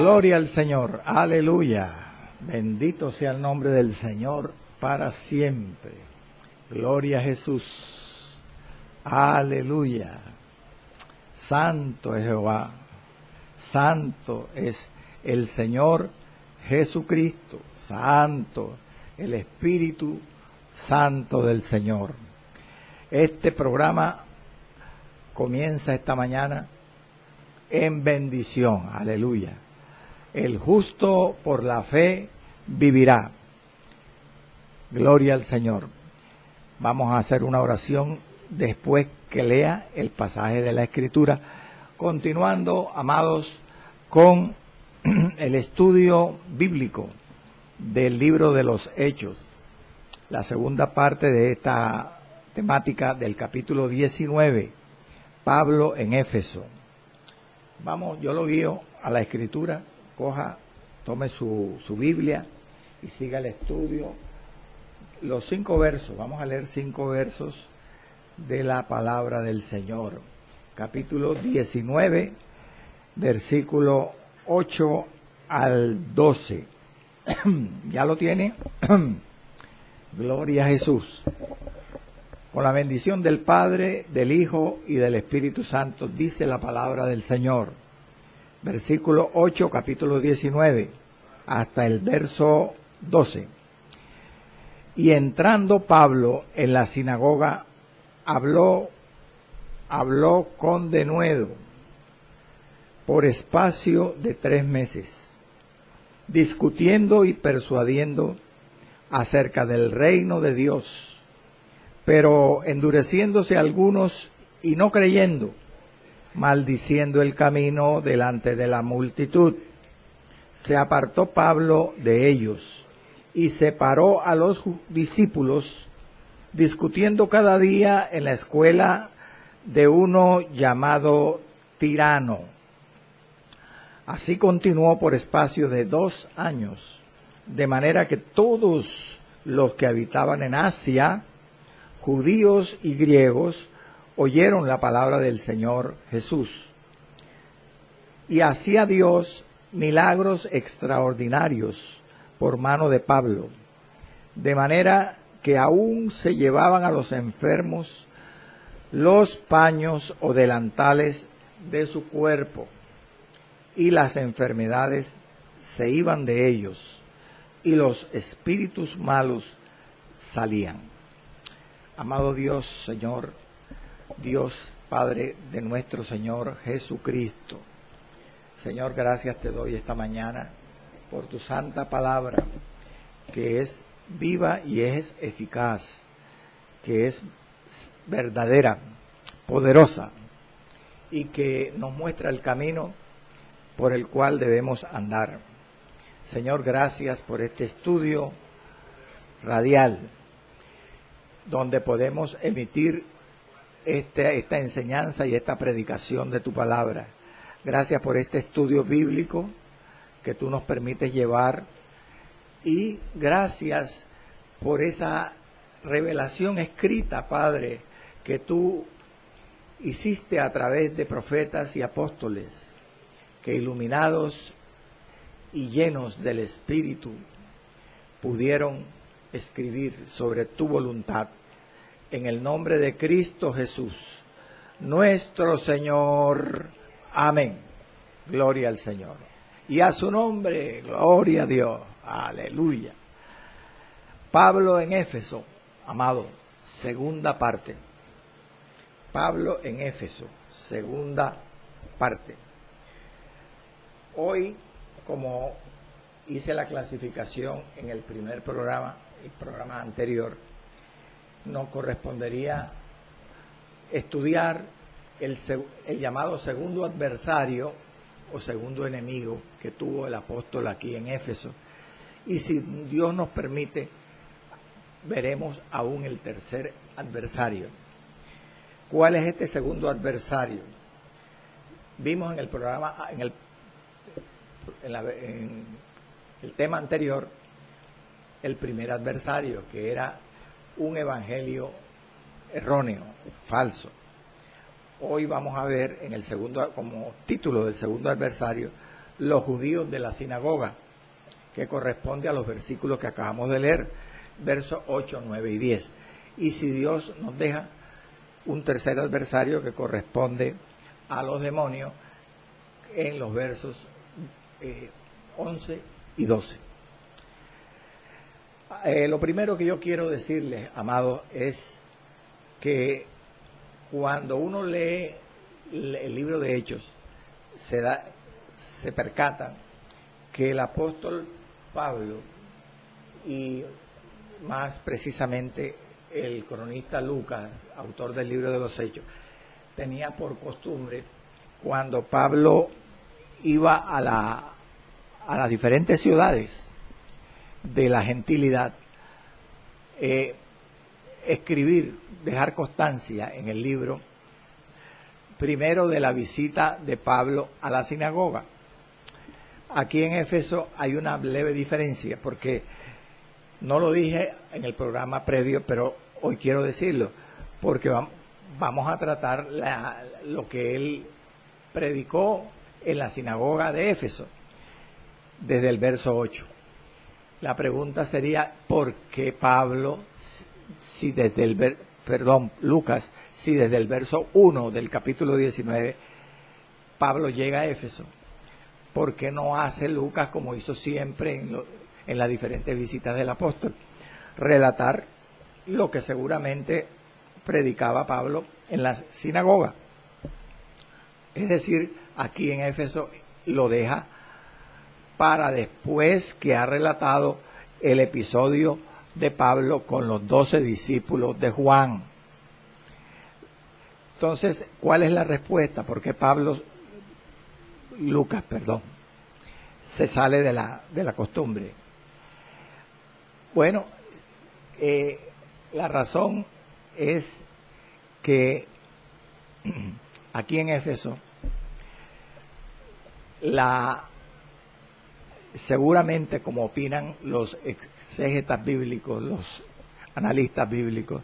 Gloria al Señor, aleluya. Bendito sea el nombre del Señor para siempre. Gloria a Jesús, aleluya. Santo es Jehová, santo es el Señor Jesucristo, santo el Espíritu Santo del Señor. Este programa comienza esta mañana en bendición, aleluya. El justo por la fe vivirá. Gloria al Señor. Vamos a hacer una oración después que lea el pasaje de la Escritura, continuando, amados, con el estudio bíblico del libro de los Hechos, la segunda parte de esta temática del capítulo 19, Pablo en Éfeso. Vamos, yo lo guío a la Escritura, tome su Biblia y siga el estudio. Los 5 versos, vamos a leer 5 versos de la palabra del Señor. Capítulo 19, versículo 8 al 12. ¿Ya lo tiene? Gloria a Jesús. Con la bendición del Padre, del Hijo y del Espíritu Santo, dice la palabra del Señor. Versículo 8, capítulo 19, hasta el verso 12. Y entrando Pablo en la sinagoga, habló con denuedo por espacio de 3 meses, discutiendo y persuadiendo acerca del reino de Dios, pero endureciéndose algunos y no creyendo, maldiciendo el camino delante de la multitud. Se apartó Pablo de ellos y separó a los discípulos, discutiendo cada día en la escuela de uno llamado Tirano. Así continuó por espacio de 2 años, de manera que todos los que habitaban en Asia, judíos y griegos, oyeron la palabra del Señor Jesús. Y hacía Dios milagros extraordinarios por mano de Pablo, de manera que aún se llevaban a los enfermos los paños o delantales de su cuerpo, y las enfermedades se iban de ellos, y los espíritus malos salían. Amado Dios, Señor, Dios Padre de nuestro Señor Jesucristo, Señor, gracias te doy esta mañana por tu santa palabra, que es viva y es eficaz, que es verdadera, poderosa, y que nos muestra el camino por el cual debemos andar. Señor, gracias por este estudio radial, donde podemos emitir esta enseñanza y esta predicación de tu palabra. Gracias por este estudio bíblico que tú nos permites llevar, y gracias por esa revelación escrita, Padre, que tú hiciste a través de profetas y apóstoles, que iluminados y llenos del Espíritu pudieron escribir sobre tu voluntad. En el nombre de Cristo Jesús, nuestro Señor. Amén. Gloria al Señor. Y a su nombre, gloria a Dios. Aleluya. Pablo en Éfeso, amado, segunda parte. Pablo en Éfeso, segunda parte. Hoy, como hice la clasificación en el primer programa, el programa anterior, nos correspondería estudiar el llamado segundo adversario o segundo enemigo que tuvo el apóstol aquí en Éfeso. Y si Dios nos permite, veremos aún el tercer adversario. ¿Cuál es este segundo adversario? Vimos en el programa, en el tema anterior, el primer adversario, que era un evangelio erróneo, falso. Hoy vamos a ver en el segundo, como título del segundo adversario, los judíos de la sinagoga, que corresponde a los versículos que acabamos de leer, versos 8, 9 y 10. Y si Dios nos deja, un tercer adversario que corresponde a los demonios en los versos 11 y 12. Lo primero que yo quiero decirles, amados, es que cuando uno lee el libro de Hechos, se percata que el apóstol Pablo, y más precisamente el cronista Lucas, autor del libro de los Hechos, tenía por costumbre, cuando Pablo iba a las diferentes ciudades de la gentilidad, escribir, dejar constancia en el libro, primero de la visita de Pablo a la sinagoga. Aquí en Éfeso hay una leve diferencia, porque no lo dije en el programa previo, pero hoy quiero decirlo, porque vamos a tratar lo que él predicó en la sinagoga de Éfeso, desde el verso 8. La pregunta sería, ¿por qué Pablo, Lucas, si desde el verso 1 del capítulo 19 Pablo llega a Éfeso? ¿Por qué no hace Lucas como hizo siempre en las diferentes visitas del apóstol? Relatar lo que seguramente predicaba Pablo en la sinagoga. Es decir, aquí en Éfeso lo deja para después que ha relatado el episodio de Pablo con los 12 discípulos de Juan. Entonces, ¿cuál es la respuesta? ¿Por qué Lucas, se sale de la costumbre? Bueno, la razón es que aquí en Éfeso seguramente, como opinan los exégetas bíblicos, los analistas bíblicos,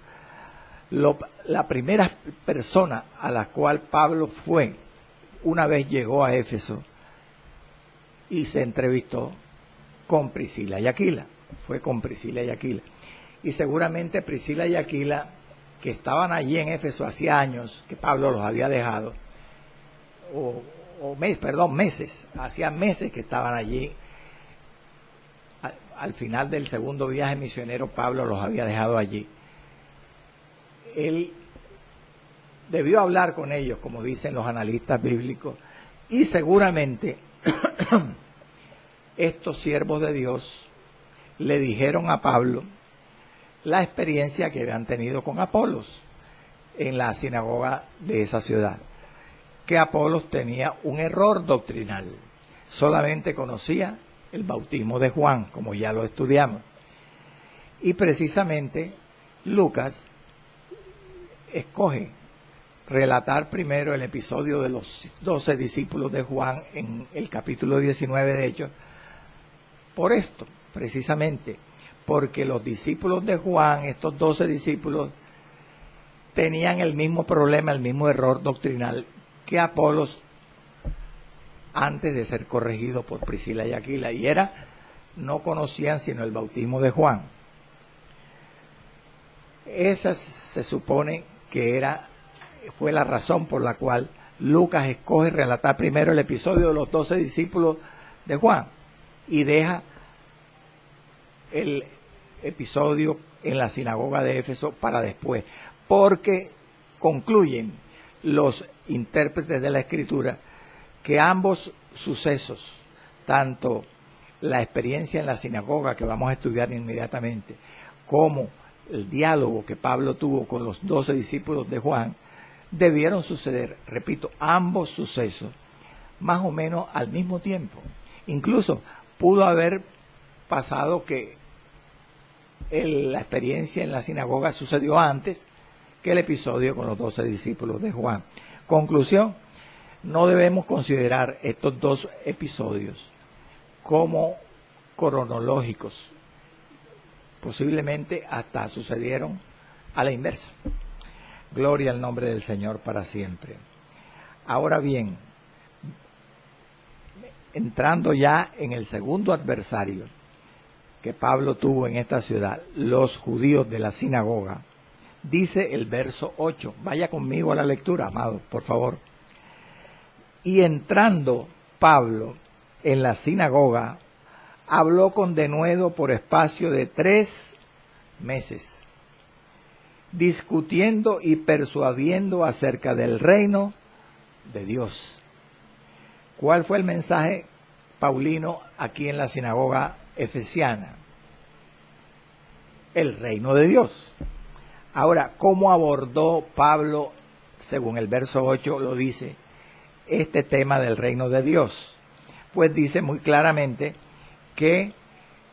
la primera persona a la cual Pablo fue una vez llegó a Éfeso y se entrevistó con Priscila y Aquila. Fue con Priscila y Aquila. Y seguramente Priscila y Aquila, que estaban allí en Éfeso hacía años que Pablo los había dejado, meses, hacía meses que estaban allí. Al final del segundo viaje misionero, Pablo los había dejado allí. Él debió hablar con ellos, como dicen los analistas bíblicos, y seguramente estos siervos de Dios le dijeron a Pablo la experiencia que habían tenido con Apolos en la sinagoga de esa ciudad, que Apolos tenía un error doctrinal, solamente conocía el bautismo de Juan, como ya lo estudiamos, y precisamente Lucas escoge relatar primero el episodio de los 12 discípulos de Juan en el capítulo 19 de Hechos, por esto, precisamente, porque los discípulos de Juan, estos 12 discípulos, tenían el mismo problema, el mismo error doctrinal que Apolos antes de ser corregido por Priscila y Aquila, y no conocían sino el bautismo de Juan. Esa se supone que fue la razón por la cual Lucas escoge relatar primero el episodio de los 12 discípulos de Juan y deja el episodio en la sinagoga de Éfeso para después, porque concluyen los intérpretes de la Escritura que ambos sucesos, tanto la experiencia en la sinagoga, que vamos a estudiar inmediatamente, como el diálogo que Pablo tuvo con los 12 discípulos de Juan, debieron suceder, repito, ambos sucesos, más o menos al mismo tiempo. Incluso pudo haber pasado que la experiencia en la sinagoga sucedió antes que el episodio con los 12 discípulos de Juan. Conclusión: no debemos considerar estos dos episodios como cronológicos. Posiblemente hasta sucedieron a la inversa. Gloria al nombre del Señor para siempre. Ahora bien, entrando ya en el segundo adversario que Pablo tuvo en esta ciudad, los judíos de la sinagoga, dice el verso 8. Vaya conmigo a la lectura, amado, por favor. Y entrando Pablo en la sinagoga, habló con denuedo por espacio de 3 meses, discutiendo y persuadiendo acerca del reino de Dios. ¿Cuál fue el mensaje paulino aquí en la sinagoga efesiana? El reino de Dios. Ahora, ¿cómo abordó Pablo, según el verso 8 lo dice, este tema del reino de Dios? Pues dice muy claramente que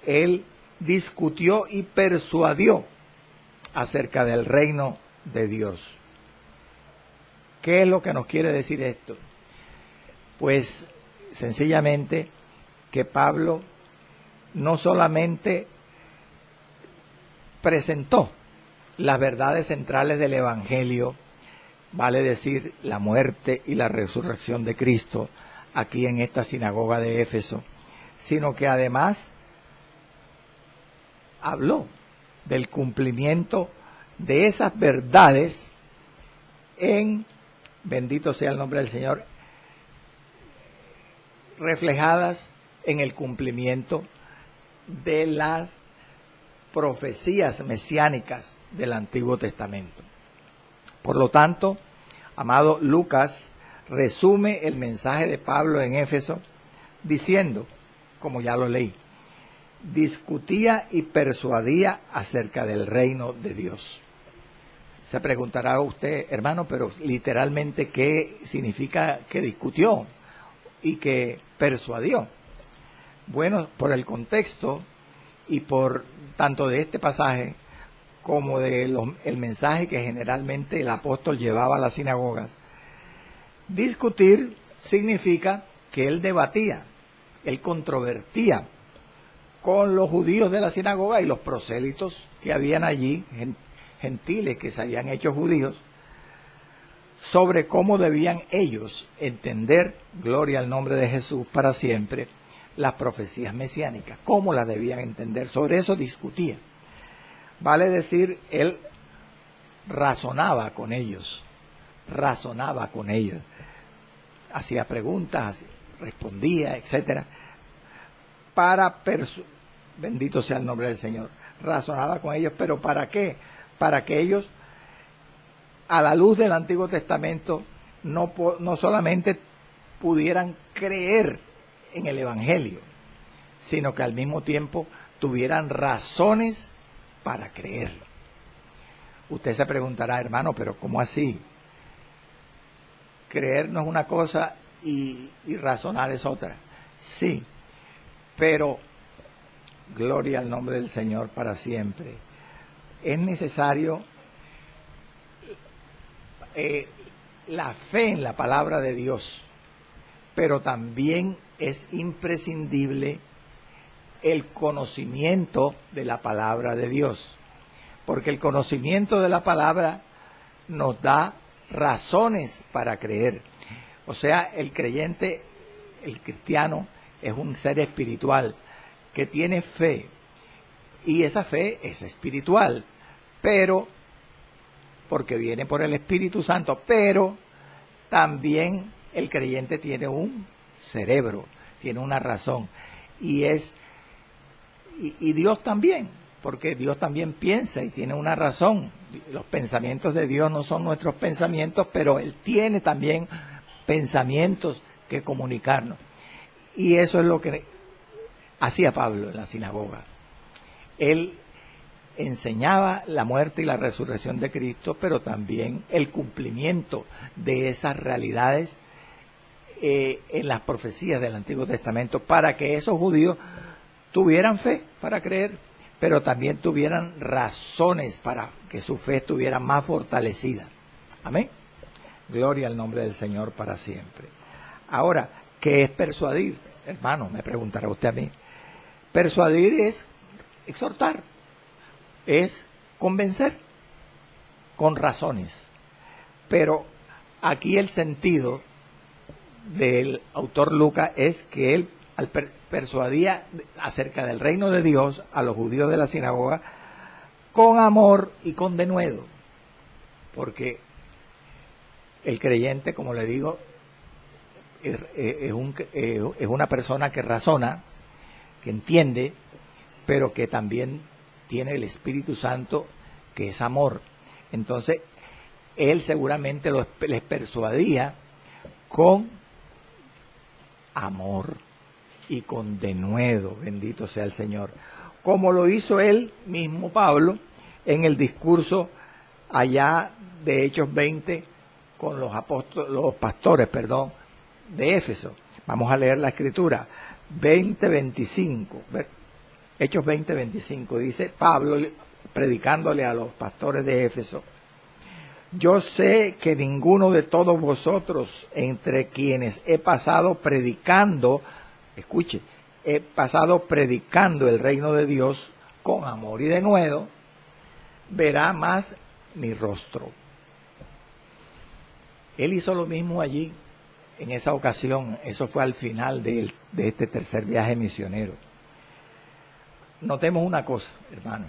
él discutió y persuadió acerca del reino de Dios. ¿Qué es lo que nos quiere decir esto? Pues sencillamente que Pablo no solamente presentó las verdades centrales del Evangelio, vale decir, la muerte y la resurrección de Cristo, aquí en esta sinagoga de Éfeso, sino que además habló del cumplimiento de esas verdades en, bendito sea el nombre del Señor, reflejadas en el cumplimiento de las profecías mesiánicas del Antiguo Testamento. Por lo tanto, amado, Lucas resume el mensaje de Pablo en Éfeso diciendo, como ya lo leí, discutía y persuadía acerca del reino de Dios. Se preguntará usted, hermano, pero literalmente, ¿qué significa que discutió y que persuadió? Bueno, por el contexto y por tanto de este pasaje como el mensaje que generalmente el apóstol llevaba a las sinagogas, discutir significa que él debatía, él controvertía con los judíos de la sinagoga y los prosélitos que habían allí, gentiles que se habían hecho judíos, sobre cómo debían ellos entender, gloria al nombre de Jesús para siempre, las profecías mesiánicas, cómo las debían entender. Sobre eso discutía. Vale decir, él razonaba con ellos, hacía preguntas, respondía, etcétera, bendito sea el nombre del Señor, razonaba con ellos, pero ¿para qué? Para que ellos, a la luz del Antiguo Testamento, no solamente pudieran creer en el Evangelio, sino que al mismo tiempo tuvieran razones para creer. Usted se preguntará, hermano, pero ¿cómo así? Creer no es una cosa y razonar es otra. Sí, pero gloria al nombre del Señor para siempre. Es necesario la fe en la palabra de Dios, pero también es imprescindible el conocimiento de la palabra de Dios, porque el conocimiento de la palabra nos da razones para creer. O sea, el creyente, el cristiano, es un ser espiritual que tiene fe, y esa fe es espiritual, pero porque viene por el Espíritu Santo, pero también el creyente tiene un cerebro, tiene una razón, y Dios también, porque Dios también piensa y tiene una razón. Los pensamientos de Dios no son nuestros pensamientos, pero Él tiene también pensamientos que comunicarnos. Y eso es lo que hacía Pablo en la sinagoga. Él enseñaba la muerte y la resurrección de Cristo, pero también el cumplimiento de esas realidades en las profecías del Antiguo Testamento, para que esos judíos tuvieran fe para creer, pero también tuvieran razones para que su fe estuviera más fortalecida. Amén. Gloria al nombre del Señor para siempre. Ahora, ¿qué es persuadir? Hermano, me preguntará usted a mí. Persuadir es exhortar, es convencer con razones. Pero aquí el sentido del autor Lucas es que él persuadía acerca del reino de Dios a los judíos de la sinagoga con amor y con denuedo, porque el creyente, como le digo, es una persona que razona, que entiende, pero que también tiene el Espíritu Santo, que es amor. Entonces, él seguramente les persuadía con amor y con denuedo, bendito sea el Señor, como lo hizo él mismo, Pablo, en el discurso allá de Hechos 20 con los pastores de Éfeso. Vamos a leer la escritura, 20:25, Hechos 20:25, dice Pablo predicándole a los pastores de Éfeso: yo sé que ninguno de todos vosotros, entre quienes he pasado predicando, escuche, he pasado predicando el reino de Dios con amor y denuedo, verá más mi rostro. Él hizo lo mismo allí, en esa ocasión. Eso fue al final de este tercer viaje misionero. Notemos una cosa, hermano,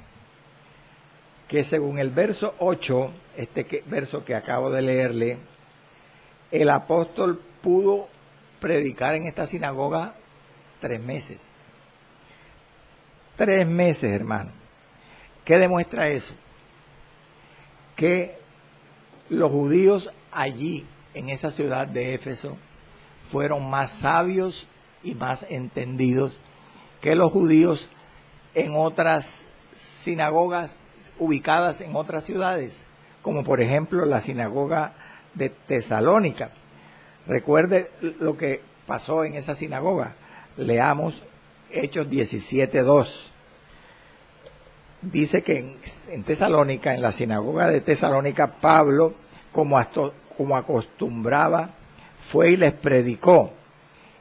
que según el verso 8, verso que acabo de leerle, el apóstol pudo predicar en esta sinagoga 3 meses. 3 meses, hermano. ¿Qué demuestra eso? Que los judíos allí, en esa ciudad de Éfeso, fueron más sabios y más entendidos que los judíos en otras sinagogas ubicadas en otras ciudades, como por ejemplo la sinagoga de Tesalónica. Recuerde lo que pasó en esa sinagoga. Leamos Hechos 17:2. Dice que en Tesalónica, en la sinagoga de Tesalónica, Pablo, como acostumbraba, fue y les predicó.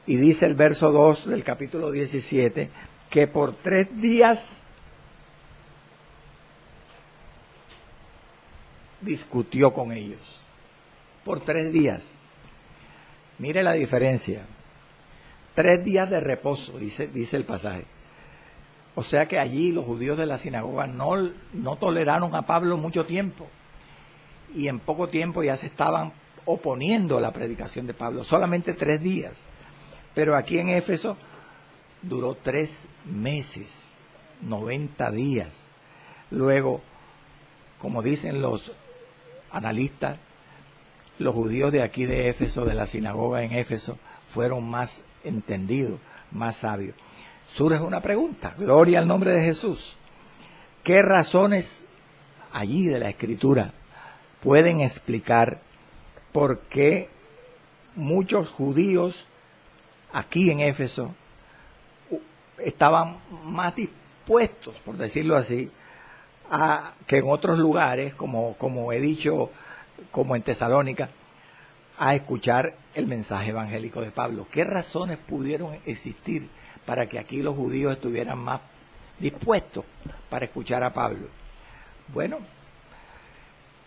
Y dice el verso 2 del capítulo 17, que por 3 días discutió con ellos. Por 3 días. Mire la diferencia. 3 días de reposo, dice el pasaje. O sea que allí los judíos de la sinagoga no toleraron a Pablo mucho tiempo. Y en poco tiempo ya se estaban oponiendo a la predicación de Pablo. Solamente 3 días. Pero aquí en Éfeso duró 3 meses, 90 días. Luego, como dicen los analistas, los judíos de aquí de Éfeso, de la sinagoga en Éfeso, fueron más entendidos, más sabios. Surge una pregunta, gloria al nombre de Jesús. ¿Qué razones allí de la Escritura pueden explicar por qué muchos judíos aquí en Éfeso estaban más dispuestos, por decirlo así, que en otros lugares, como he dicho, como en Tesalónica, a escuchar el mensaje evangélico de Pablo? ¿Qué razones pudieron existir para que aquí los judíos estuvieran más dispuestos para escuchar a Pablo? Bueno,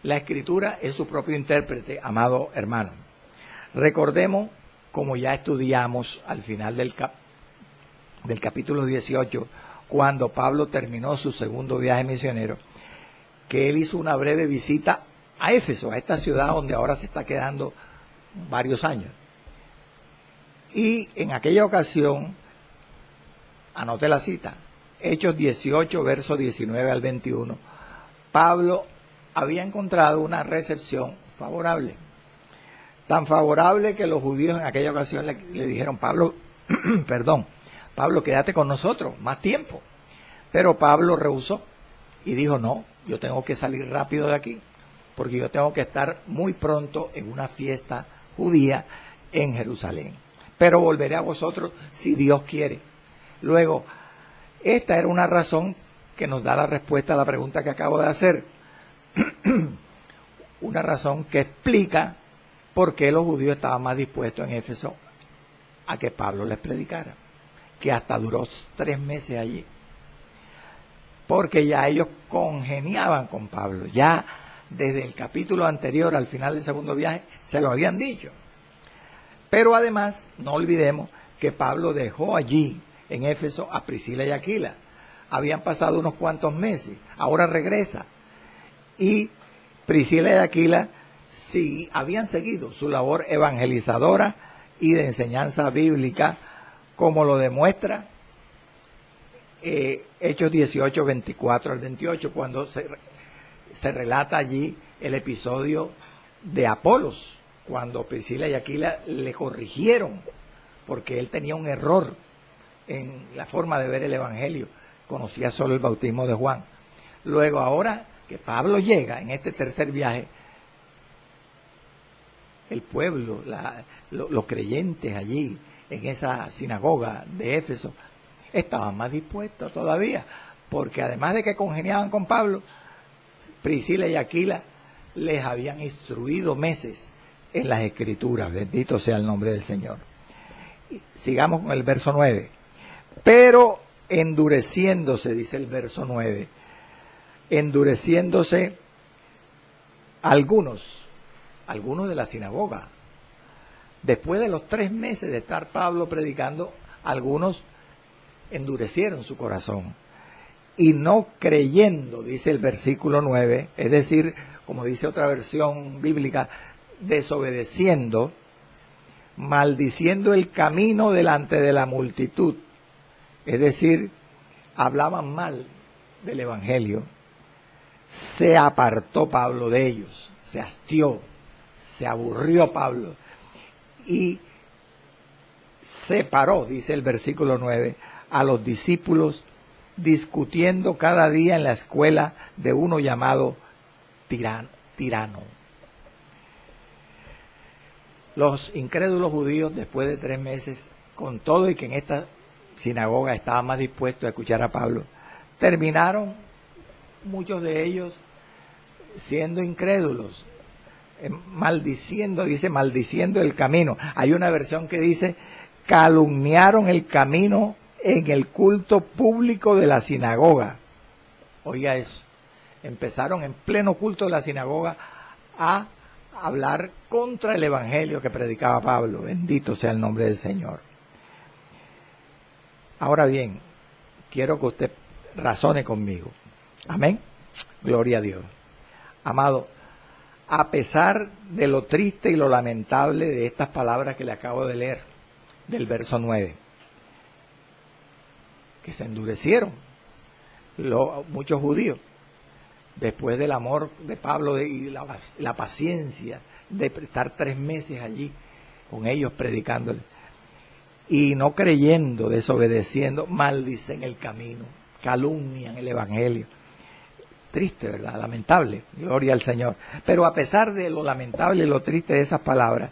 la Escritura es su propio intérprete, amado hermano. Recordemos, como ya estudiamos al final del capítulo 18, cuando Pablo terminó su segundo viaje misionero, que él hizo una breve visita a Éfeso, a esta ciudad donde ahora se está quedando varios años. Y en aquella ocasión, anoté la cita, Hechos 18, versos 19 al 21, Pablo había encontrado una recepción favorable. Tan favorable que los judíos en aquella ocasión le dijeron: Pablo, Pablo, quédate con nosotros más tiempo. Pero Pablo rehusó y dijo: no, yo tengo que salir rápido de aquí, porque yo tengo que estar muy pronto en una fiesta judía en Jerusalén. Pero volveré a vosotros si Dios quiere. Luego, esta era una razón que nos da la respuesta a la pregunta que acabo de hacer. Una razón que explica por qué los judíos estaban más dispuestos en Éfeso a que Pablo les predicara, que hasta duró 3 meses allí. Porque ya ellos congeniaban con Pablo. Ya desde el capítulo anterior, al final del segundo viaje, se lo habían dicho. Pero además, no olvidemos que Pablo dejó allí, en Éfeso, a Priscila y Aquila. Habían pasado unos cuantos meses, ahora regresa. Y Priscila y Aquila sí, habían seguido su labor evangelizadora y de enseñanza bíblica, como lo demuestra Hechos 18, 24 al 28, cuando se relata allí el episodio de Apolos, cuando Priscila y Aquila le corrigieron, porque él tenía un error en la forma de ver el Evangelio, conocía solo el bautismo de Juan. Luego, ahora que Pablo llega en este tercer viaje, el pueblo, los creyentes allí, en esa sinagoga de Éfeso, estaban más dispuestos todavía, porque además de que congeniaban con Pablo, Priscila y Aquila les habían instruido meses en las Escrituras. Bendito sea el nombre del Señor. Y sigamos con el verso 9. Pero endureciéndose, dice el verso 9, endureciéndose algunos de la sinagoga. Después de los 3 meses de estar Pablo predicando, algunos endurecieron su corazón. Y no creyendo, dice el versículo 9, es decir, como dice otra versión bíblica, desobedeciendo, maldiciendo el camino delante de la multitud. Es decir, hablaban mal del Evangelio. Se apartó Pablo de ellos, se hastió, se aburrió Pablo y separó, dice el versículo 9, a los discípulos, discutiendo cada día en la escuela de uno llamado Tirano. Los incrédulos judíos, después de 3 meses, con todo y que en esta sinagoga estaban más dispuestos a escuchar a Pablo, terminaron muchos de ellos siendo incrédulos, maldiciendo, dice, maldiciendo el camino. Hay una versión que dice, calumniaron el camino en el culto público de la sinagoga. Oiga eso, empezaron en pleno culto de la sinagoga a hablar contra el evangelio que predicaba Pablo. Bendito sea el nombre del Señor. Ahora bien, quiero que usted razone conmigo. Amén. Gloria a Dios. Amado, a pesar de lo triste y lo lamentable de estas palabras que le acabo de leer, del verso 9, que se endurecieron muchos judíos, después del amor de Pablo y la paciencia de estar 3 meses allí con ellos predicándole, y no creyendo, desobedeciendo, maldicen el camino, calumnian el evangelio. Triste, ¿verdad? Lamentable, gloria al Señor. Pero a pesar de lo lamentable y lo triste de esas palabras,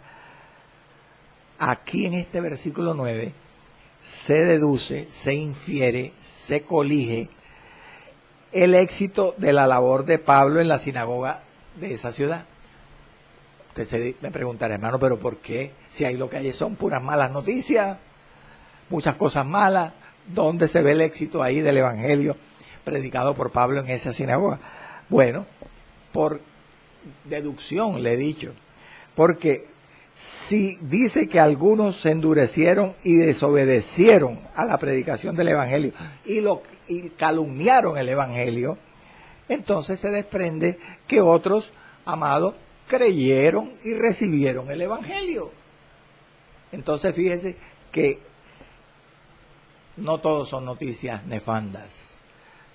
aquí en este versículo 9 se deduce, se infiere, se colige el éxito de la labor de Pablo en la sinagoga de esa ciudad. Usted me preguntará, hermano, pero ¿por qué? Si ahí lo que hay son puras malas noticias, muchas cosas malas, ¿dónde se ve el éxito ahí del evangelio predicado por Pablo en esa sinagoga? Bueno, por deducción le he dicho, porque si dice que algunos se endurecieron y desobedecieron a la predicación del evangelio y calumniaron el evangelio, entonces se desprende que otros, amados, creyeron y recibieron el evangelio. Entonces fíjese que no todos son noticias nefandas,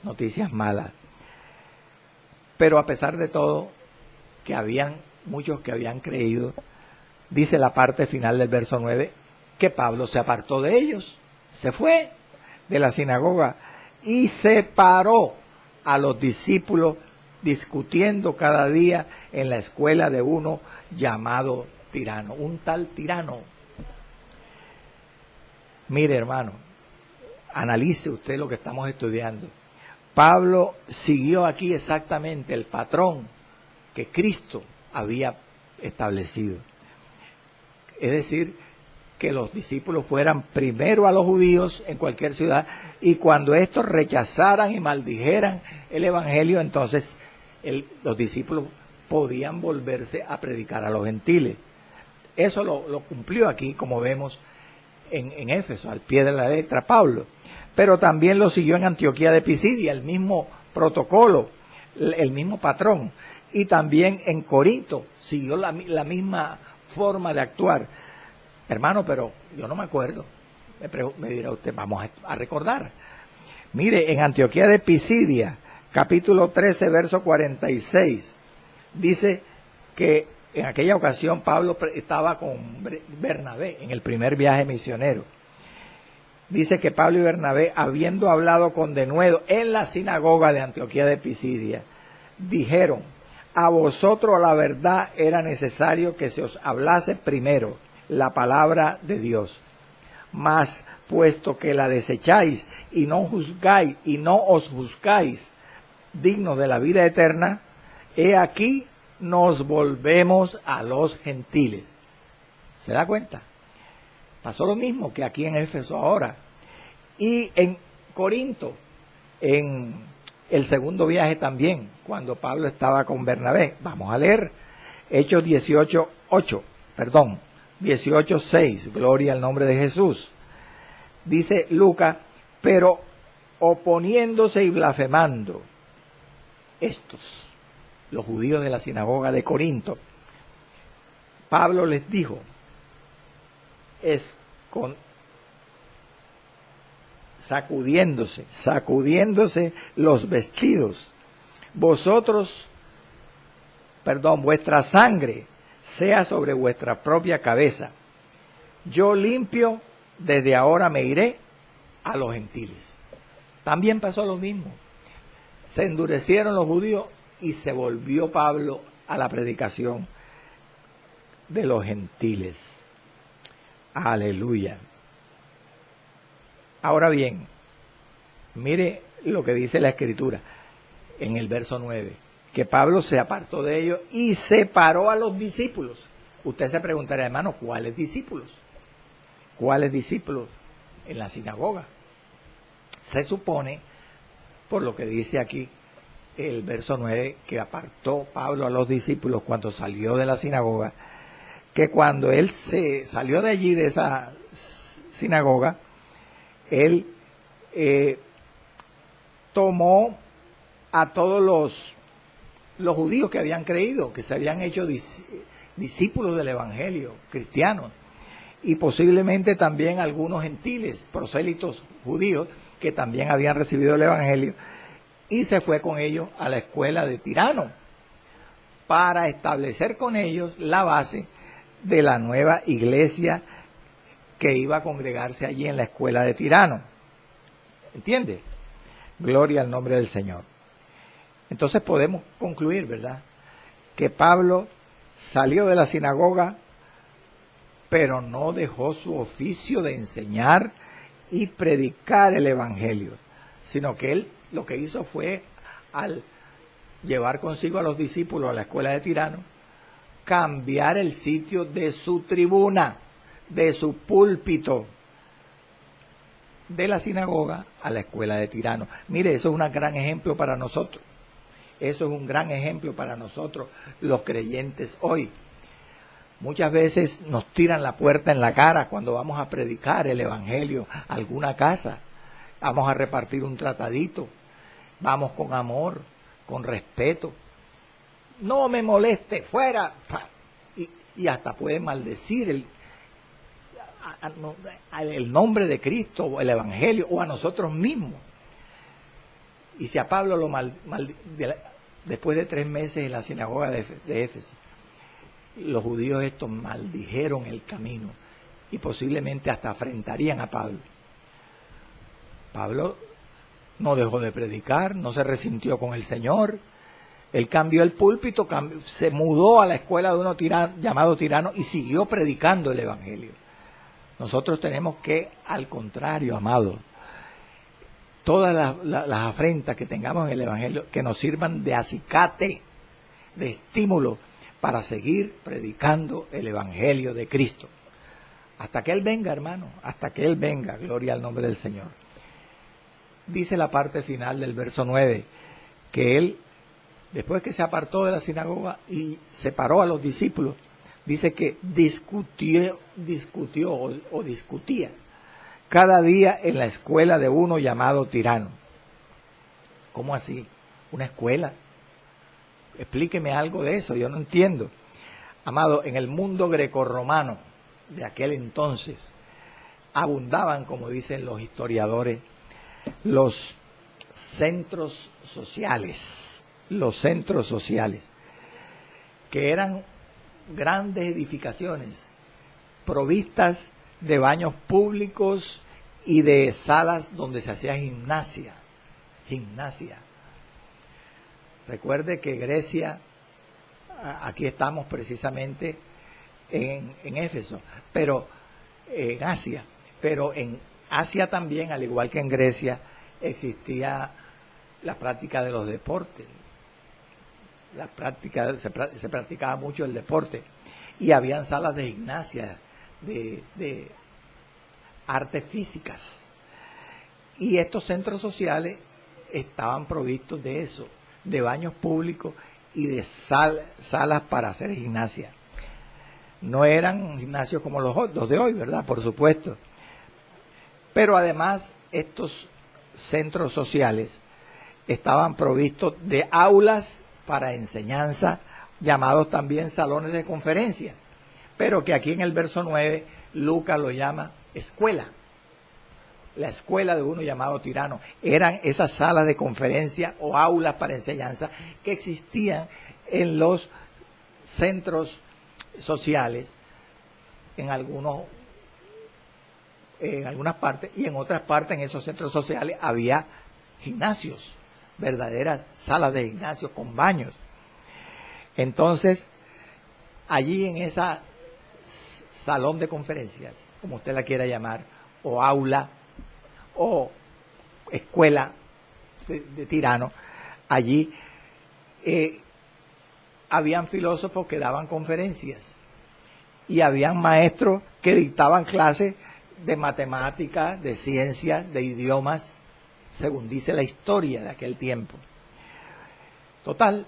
noticias malas. Pero a pesar de todo, que habían muchos que habían creído, dice la parte final del verso 9, que Pablo se apartó de ellos, se fue de la sinagoga y separó a los discípulos discutiendo cada día en la escuela de uno llamado Tirano, un tal Tirano. Mire, hermano, analice usted lo que estamos estudiando. Pablo siguió aquí exactamente el patrón que Cristo había establecido. Es decir, que los discípulos fueran primero a los judíos en cualquier ciudad, y cuando estos rechazaran y maldijeran el evangelio, entonces los discípulos podían volverse a predicar a los gentiles. eso lo cumplió aquí, como vemos en Éfeso, al pie de la letra Pablo. Pero también lo siguió en Antioquía de Pisidia, el mismo protocolo, el mismo patrón. Y también en Corinto siguió la misma forma de actuar. Hermano, pero yo no me acuerdo. Me dirá usted, vamos a recordar. Mire, en Antioquía de Pisidia, capítulo 13, verso 46, dice que en aquella ocasión Pablo estaba con Bernabé en el primer viaje misionero. Dice que Pablo y Bernabé, habiendo hablado con denuedo en la sinagoga de Antioquía de Pisidia, dijeron: a vosotros la verdad era necesario que se os hablase primero la palabra de Dios. Mas puesto que la desecháis y no juzgáis y no os juzgáis dignos de la vida eterna, he aquí nos volvemos a los gentiles. ¿Se da cuenta? Pasó lo mismo que aquí en Éfeso ahora. Y en Corinto, en el segundo viaje también, cuando Pablo estaba con Bernabé. Vamos a leer Hechos 18:6, gloria al nombre de Jesús. Dice Lucas: pero oponiéndose y blasfemando, estos, los judíos de la sinagoga de Corinto, Pablo les dijo, sacudiéndose los vestidos: vuestra sangre sea sobre vuestra propia cabeza. Yo limpio, desde ahora me iré a los gentiles. También pasó lo mismo. Se endurecieron los judíos y se volvió Pablo a la predicación de los gentiles. Aleluya. Ahora bien, mire lo que dice la Escritura en el verso 9, que Pablo se apartó de ellos y separó a los discípulos. Usted se preguntará, hermano, ¿cuáles discípulos? ¿Cuáles discípulos en la sinagoga? Se supone, por lo que dice aquí el verso 9, que apartó Pablo a los discípulos cuando salió de la sinagoga, que cuando él se salió de allí, de esa sinagoga, él tomó a todos los judíos que habían creído, que se habían hecho discípulos del evangelio, cristianos, y posiblemente también algunos gentiles, prosélitos judíos, que también habían recibido el evangelio, y se fue con ellos a la escuela de Tirano, para establecer con ellos la base de la nueva iglesia que iba a congregarse allí en la escuela de Tirano. ¿Entiende? Gloria al nombre del Señor. Entonces podemos concluir, ¿verdad?, que Pablo salió de la sinagoga, pero no dejó su oficio de enseñar y predicar el evangelio, sino que él lo que hizo fue, al llevar consigo a los discípulos a la escuela de Tirano, cambiar el sitio de su tribuna, de su púlpito, de la sinagoga a la escuela de Tirano. Mire, eso es un gran ejemplo para nosotros. Eso es un gran ejemplo para nosotros, los creyentes hoy. Muchas veces nos tiran la puerta en la cara cuando vamos a predicar el evangelio a alguna casa. Vamos a repartir un tratadito. Vamos con amor, con respeto. No me moleste, fuera. Y hasta pueden maldecir el nombre de Cristo, o el evangelio, o a nosotros mismos. Y si a Pablo después de 3 meses en la sinagoga de Éfeso, los judíos estos maldijeron el camino y posiblemente hasta afrentarían a Pablo. Pablo no dejó de predicar, no se resintió con el Señor. Él cambió el púlpito, se mudó a la escuela de uno llamado Tirano y siguió predicando el evangelio. Nosotros tenemos que, al contrario, amados, todas las afrentas que tengamos en el evangelio, que nos sirvan de acicate, de estímulo, para seguir predicando el evangelio de Cristo. Hasta que Él venga, hermano, hasta que Él venga, gloria al nombre del Señor. Dice la parte final del verso 9, que Él, después que se apartó de la sinagoga y separó a los discípulos, dice que discutía cada día en la escuela de uno llamado Tirano. ¿Cómo así? ¿Una escuela? Explíqueme algo de eso, yo no entiendo. Amado, en el mundo grecorromano de aquel entonces abundaban, como dicen los historiadores, los centros sociales, que eran grandes edificaciones provistas de baños públicos y de salas donde se hacía gimnasia. Recuerde que Grecia, aquí estamos precisamente en Éfeso, pero en Asia, pero en Asia también, al igual que en Grecia, existía la práctica de los deportes. Se practicaba mucho el deporte y habían salas de gimnasia, de artes físicas, y estos centros sociales estaban provistos de eso, de baños públicos y de salas para hacer gimnasia. No eran gimnasios como los de hoy, ¿verdad? Por supuesto. Pero además estos centros sociales estaban provistos de aulas para enseñanza, llamados también salones de conferencias, pero que aquí en el verso 9 Lucas lo llama escuela. La escuela de uno llamado Tirano. Eran esas salas de conferencia o aulas para enseñanza que existían en los centros sociales, en algunas partes, y en otras partes, en esos centros sociales, había gimnasios, verdaderas salas de gimnasio con baños. Entonces, allí en esa salón de conferencias, como usted la quiera llamar, o aula, o escuela de Tirano, allí habían filósofos que daban conferencias y habían maestros que dictaban clases de matemáticas, de ciencias, de idiomas, según dice la historia de aquel tiempo. Total,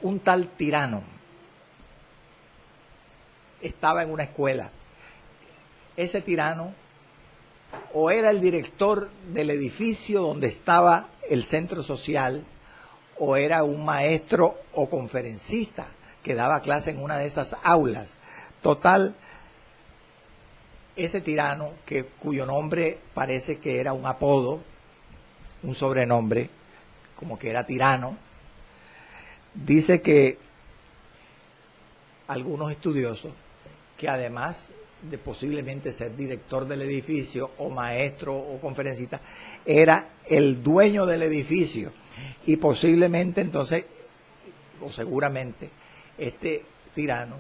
un tal Tirano estaba en una escuela. Ese Tirano o era el director del edificio donde estaba el centro social, o era un maestro o conferencista que daba clase en una de esas aulas. Total, ese Tirano, cuyo nombre parece que era un apodo, un sobrenombre, como que era Tirano, dice que algunos estudiosos, que además de posiblemente ser director del edificio o maestro o conferencista, era el dueño del edificio, y posiblemente entonces, o seguramente, este Tirano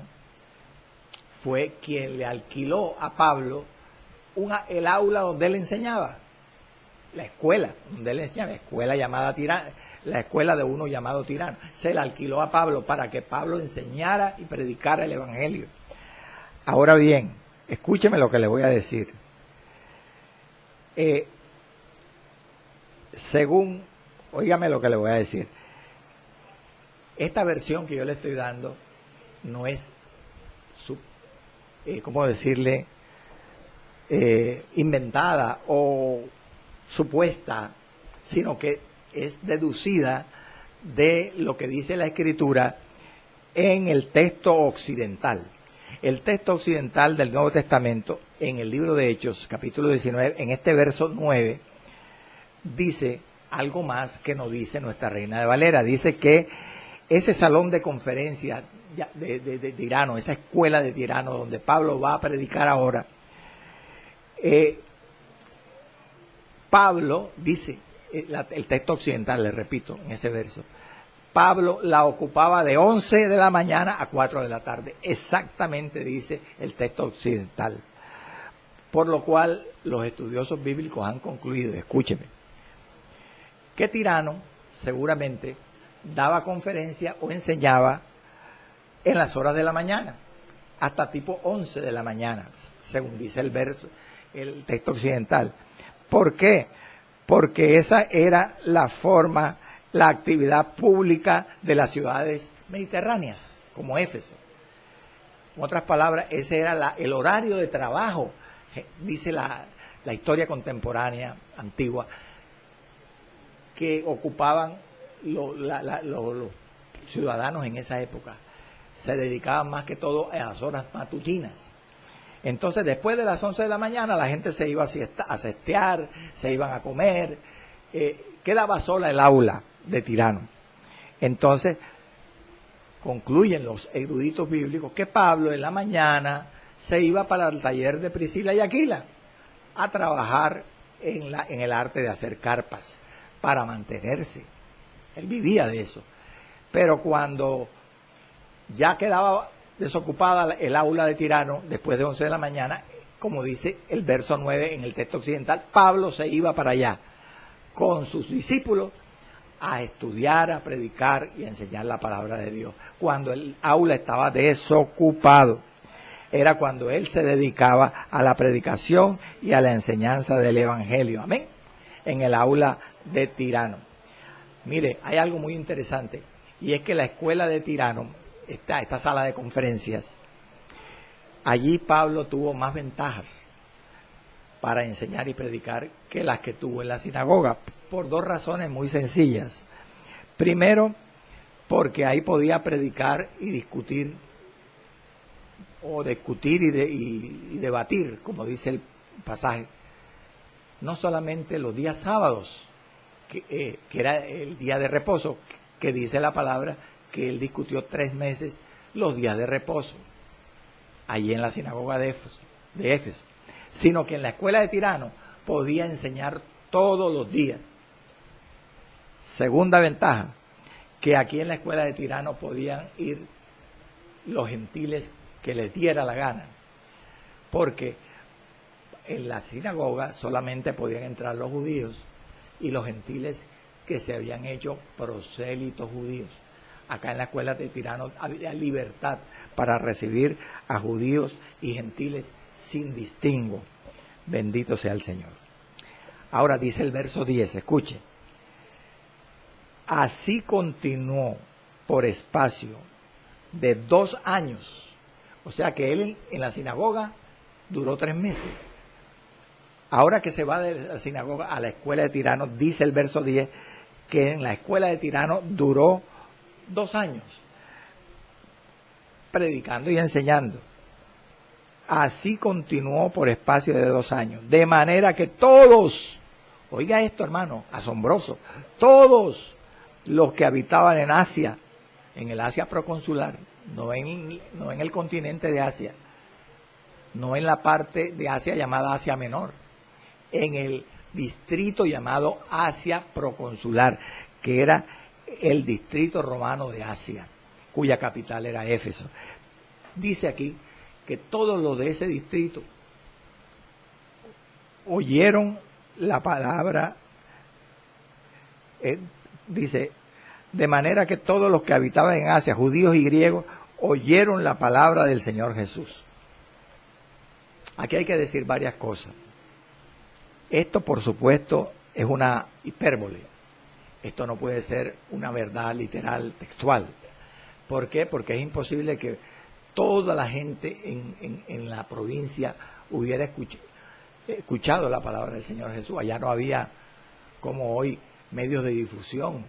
fue quien le alquiló a Pablo el aula donde él enseñaba, la escuela donde él enseñaba, escuela llamada Tirano, la escuela de uno llamado Tirano. Se la alquiló a Pablo para que Pablo enseñara y predicara el evangelio. Ahora bien, escúcheme lo que le voy a decir. Óigame lo que le voy a decir. Esta versión que yo le estoy dando no es, ¿cómo decirle? Inventada o supuesta, sino que es deducida de lo que dice la Escritura en el texto occidental. El texto occidental del Nuevo Testamento, en el libro de Hechos, capítulo 19, en este verso 9, dice algo más que nos dice nuestra Reina de Valera. Dice que ese salón de conferencias de Tirano, esa escuela de Tirano donde Pablo va a predicar ahora, Pablo, dice el texto occidental, le repito, en ese verso, Pablo la ocupaba de 11 de la mañana a 4 de la tarde. Exactamente dice el texto occidental. Por lo cual los estudiosos bíblicos han concluido, escúcheme, que Tirano seguramente daba conferencia o enseñaba en las horas de la mañana, hasta tipo 11 de la mañana, según dice el verso, el texto occidental. ¿Por qué? Porque esa era la forma, la actividad pública de las ciudades mediterráneas, como Éfeso. En otras palabras, ese era el horario de trabajo, dice la historia contemporánea, antigua, que ocupaban los ciudadanos en esa época. Se dedicaban más que todo a las horas matutinas. Entonces, después de las 11 de la mañana, la gente se iba a sestear, se iban a comer, quedaba sola el aula de Tirano. Entonces, concluyen los eruditos bíblicos que Pablo en la mañana se iba para el taller de Priscila y Aquila a trabajar en el arte de hacer carpas para mantenerse. Él vivía de eso. Pero cuando ya quedaba desocupada el aula de Tirano, después de 11 de la mañana, como dice el verso 9 en el texto occidental, Pablo se iba para allá con sus discípulos a estudiar, a predicar y a enseñar la palabra de Dios. Cuando el aula estaba desocupado, era cuando él se dedicaba a la predicación y a la enseñanza del evangelio. Amén. En el aula de Tirano. Mire, hay algo muy interesante, y es que la escuela de Tirano, esta sala de conferencias, allí Pablo tuvo más ventajas para enseñar y predicar que las que tuvo en la sinagoga, por dos razones muy sencillas. Primero, porque ahí podía predicar y discutir, o discutir y debatir, como dice el pasaje, no solamente los días sábados, que era el día de reposo, que dice la palabra que él discutió 3 meses los días de reposo, allí en la sinagoga de Éfeso, sino que en la escuela de Tirano podía enseñar todos los días. Segunda ventaja, que aquí en la escuela de Tirano podían ir los gentiles que les diera la gana, porque en la sinagoga solamente podían entrar los judíos y los gentiles que se habían hecho prosélitos judíos. Acá en la escuela de Tirano había libertad para recibir a judíos y gentiles sin distingo. Bendito sea el Señor. Ahora dice el verso 10, escuche. Así continuó por espacio de 2 años. O sea que él en la sinagoga duró 3 meses. Ahora que se va de la sinagoga a la escuela de Tirano, dice el verso 10, que en la escuela de Tirano duró 2 años, predicando y enseñando. Así continuó por espacio de 2 años, de manera que todos, oiga esto hermano, asombroso, todos los que habitaban en Asia, en el Asia proconsular, no en el continente de Asia, no en la parte de Asia llamada Asia Menor, en el distrito llamado Asia proconsular, que era el distrito romano de Asia, cuya capital era Éfeso. Dice aquí que todos los de ese distrito oyeron la palabra, dice, de manera que todos los que habitaban en Asia, judíos y griegos, oyeron la palabra del Señor Jesús. Aquí hay que decir varias cosas. Esto, por supuesto, es una hipérbole. Esto no puede ser una verdad literal, textual. ¿Por qué? Porque es imposible que toda la gente en la provincia hubiera escuchado la palabra del Señor Jesús. Allá no había, como hoy, medios de difusión,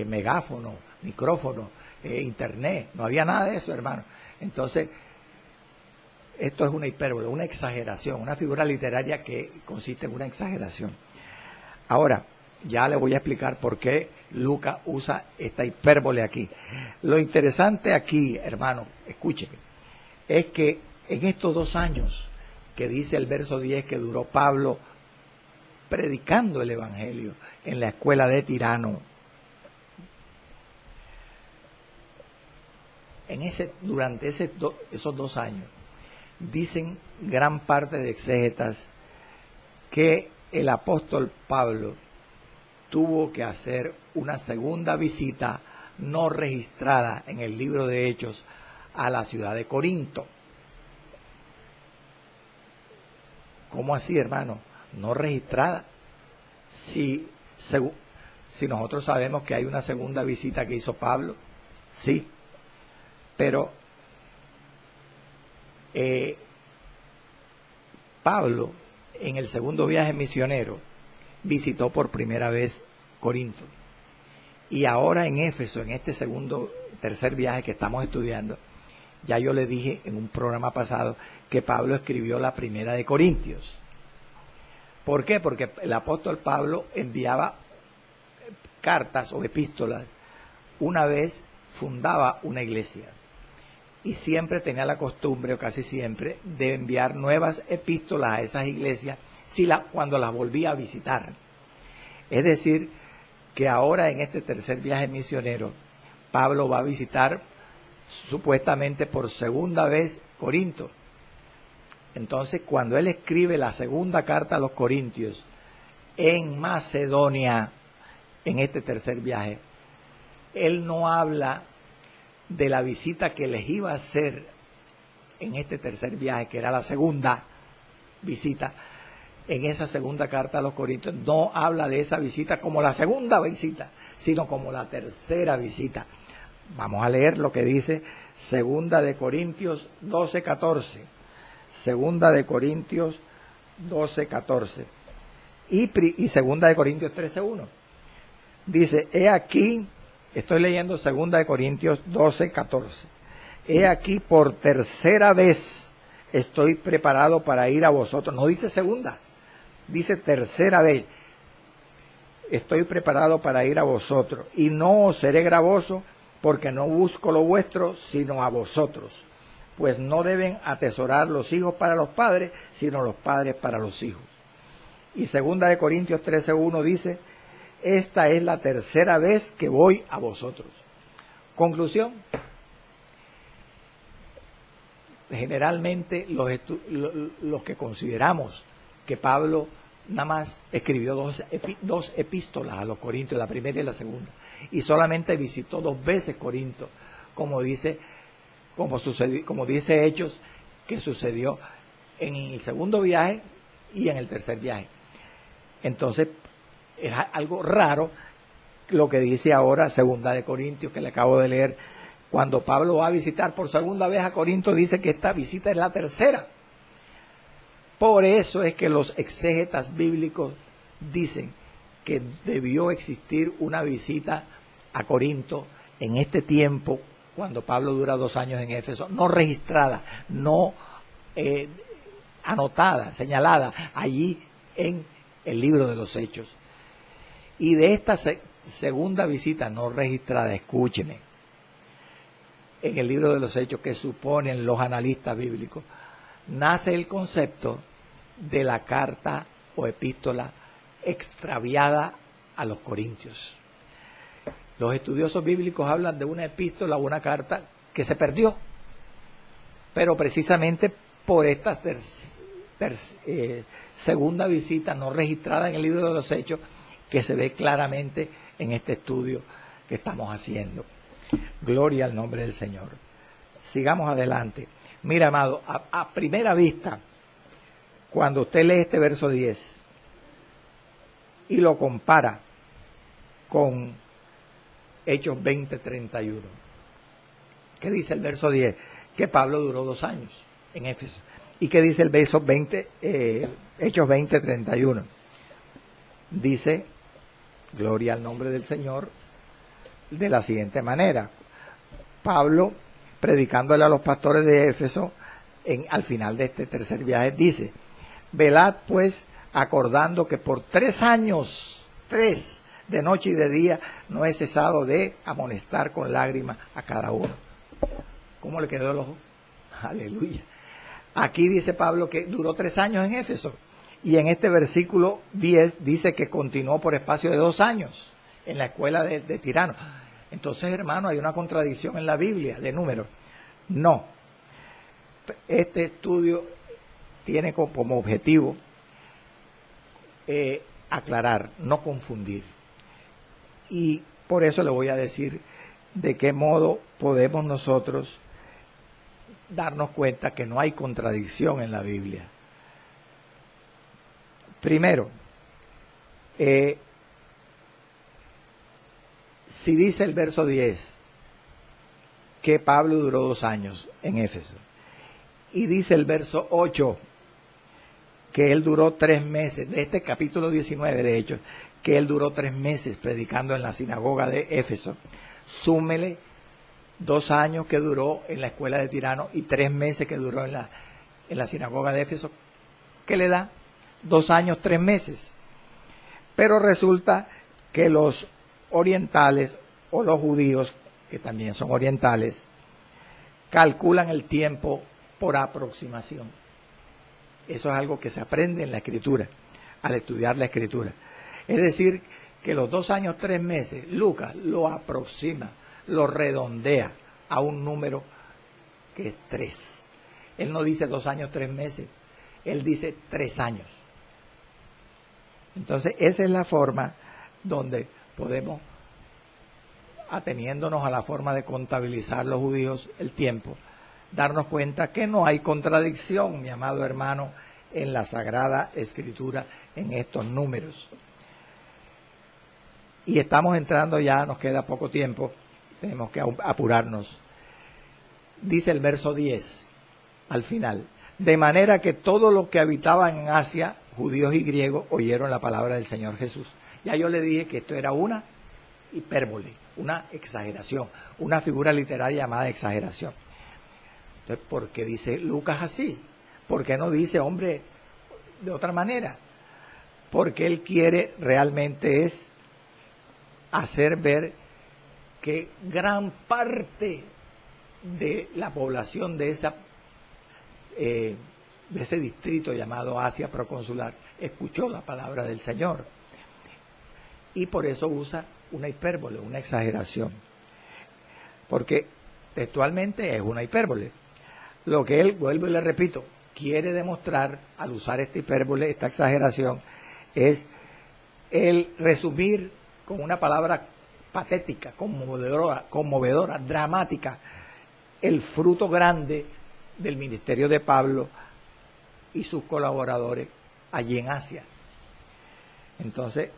megáfono, micrófono, internet. No había nada de eso, hermano. Entonces, esto es una hipérbole, una exageración, una figura literaria que consiste en una exageración. Ahora, ya le voy a explicar por qué Lucas usa esta hipérbole aquí. Lo interesante aquí, hermano, escúcheme, es que en estos 2 años que dice el verso 10 que duró Pablo predicando el evangelio en la escuela de Tirano, durante esos 2 años, dicen gran parte de exégetas que el apóstol Pablo tuvo que hacer una segunda visita no registrada en el libro de Hechos a la ciudad de Corinto. ¿Cómo así, hermano? No registrada. Si nosotros sabemos que hay una segunda visita que hizo Pablo, sí, pero Pablo, en el segundo viaje misionero, visitó por primera vez Corinto. Y ahora en Éfeso, en este tercer viaje que estamos estudiando, ya yo le dije en un programa pasado que Pablo escribió la primera de Corintios. ¿Por qué? Porque el apóstol Pablo enviaba cartas o epístolas una vez fundaba una iglesia. Y siempre tenía la costumbre, o casi siempre, de enviar nuevas epístolas a esas iglesias cuando las volvía a visitar. Es decir, que ahora en este tercer viaje misionero, Pablo va a visitar supuestamente por segunda vez Corinto. Entonces, cuando él escribe la segunda carta a los Corintios en Macedonia, en este tercer viaje, él no habla de la visita que les iba a hacer en este tercer viaje, que era la segunda visita. En esa segunda carta a los Corintios no habla de esa visita como la segunda visita, sino como la tercera visita. Vamos a leer lo que dice Segunda de Corintios 12:14. Segunda de Corintios 12:14. Y Segunda de Corintios 13:1. Dice, he aquí, estoy leyendo Segunda de Corintios 12:14. He aquí por tercera vez estoy preparado para ir a vosotros. No dice segunda, dice tercera vez. Estoy preparado para ir a vosotros y no os seré gravoso porque no busco lo vuestro sino a vosotros. Pues no deben atesorar los hijos para los padres, sino los padres para los hijos. Y Segunda de Corintios 13:1 dice, esta es la tercera vez que voy a vosotros. Conclusión. Generalmente los que consideramos que Pablo nada más escribió dos epístolas a los Corintios, la primera y la segunda, y solamente visitó 2 veces Corinto, como dice Hechos, que sucedió en el segundo viaje y en el tercer viaje. Entonces, es algo raro lo que dice ahora Segunda de Corintios, que le acabo de leer. Cuando Pablo va a visitar por segunda vez a Corinto, dice que esta visita es la tercera. Por eso es que los exégetas bíblicos dicen que debió existir una visita a Corinto en este tiempo, cuando Pablo dura 2 años en Éfeso, no registrada, no anotada, señalada allí en el libro de los Hechos. Y de esta segunda visita no registrada, escúcheme, en el libro de los Hechos, que suponen los analistas bíblicos, nace el concepto de la carta o epístola extraviada a los Corintios. Los estudiosos bíblicos hablan de una epístola o una carta que se perdió, pero precisamente por esta segunda visita no registrada en el libro de los Hechos, que se ve claramente en este estudio que estamos haciendo. Gloria al nombre del Señor. Sigamos adelante. Mira, amado, a primera vista, cuando usted lee este verso 10 y lo compara con Hechos 20:31, ¿qué dice el verso 10? Que Pablo duró 2 años en Éfeso. ¿Y qué dice el verso 20, Hechos 20:31? Dice, gloria al nombre del Señor, de la siguiente manera. Pablo, predicándole a los pastores de Éfeso, al final de este tercer viaje, dice, velad pues, acordando que por 3 años, 3, de noche y de día, no he cesado de amonestar con lágrimas a cada uno. ¿Cómo le quedó el ojo? Aleluya. Aquí dice Pablo que duró 3 años en Éfeso. Y en este versículo 10 dice que continuó por espacio de 2 años en la escuela de Tirano. Entonces, hermano, hay una contradicción en la Biblia de números. No. Este estudio tiene como objetivo aclarar, no confundir. Y por eso le voy a decir de qué modo podemos nosotros darnos cuenta que no hay contradicción en la Biblia. Primero, si dice el verso 10 que Pablo duró 2 años en Éfeso Y dice el verso 8, que él duró 3 meses, de este capítulo 19 de hecho, que él duró 3 meses predicando en la sinagoga de Éfeso. Súmele 2 años que duró en la escuela de Tirano y 3 meses que duró en la sinagoga de Éfeso. ¿Qué le da? 2 años, 3 meses. Pero resulta que los orientales o los judíos, que también son orientales, calculan el tiempo por aproximación. Eso es algo que se aprende en la escritura, al estudiar la escritura. Es decir, que los 2 años, 3 meses, Lucas lo aproxima, lo redondea a un número que es 3. Él no dice 2 años, 3 meses, él dice 3 años. Entonces, esa es la forma donde podemos, ateniéndonos a la forma de contabilizar los judíos el tiempo, darnos cuenta que no hay contradicción, mi amado hermano, en la Sagrada Escritura, en estos números. Y estamos entrando ya, nos queda poco tiempo, tenemos que apurarnos. Dice el verso 10, al final, de manera que todos los que habitaban en Asia, judíos y griegos, oyeron la palabra del Señor Jesús. Ya yo le dije que esto era una hipérbole, una exageración, una figura literaria llamada exageración. Entonces, ¿por qué dice Lucas así? ¿Por qué no dice, hombre, de otra manera? Porque él quiere realmente es hacer ver que gran parte de la población de ese distrito llamado Asia proconsular escuchó la palabra del Señor. Y por eso usa una hipérbole, una exageración. Porque textualmente es una hipérbole. Lo que él, vuelvo y le repito, quiere demostrar al usar esta hipérbole, esta exageración, es el resumir con una palabra patética, conmovedora, dramática, el fruto grande del ministerio de Pablo y sus colaboradores allí en Asia. Entonces,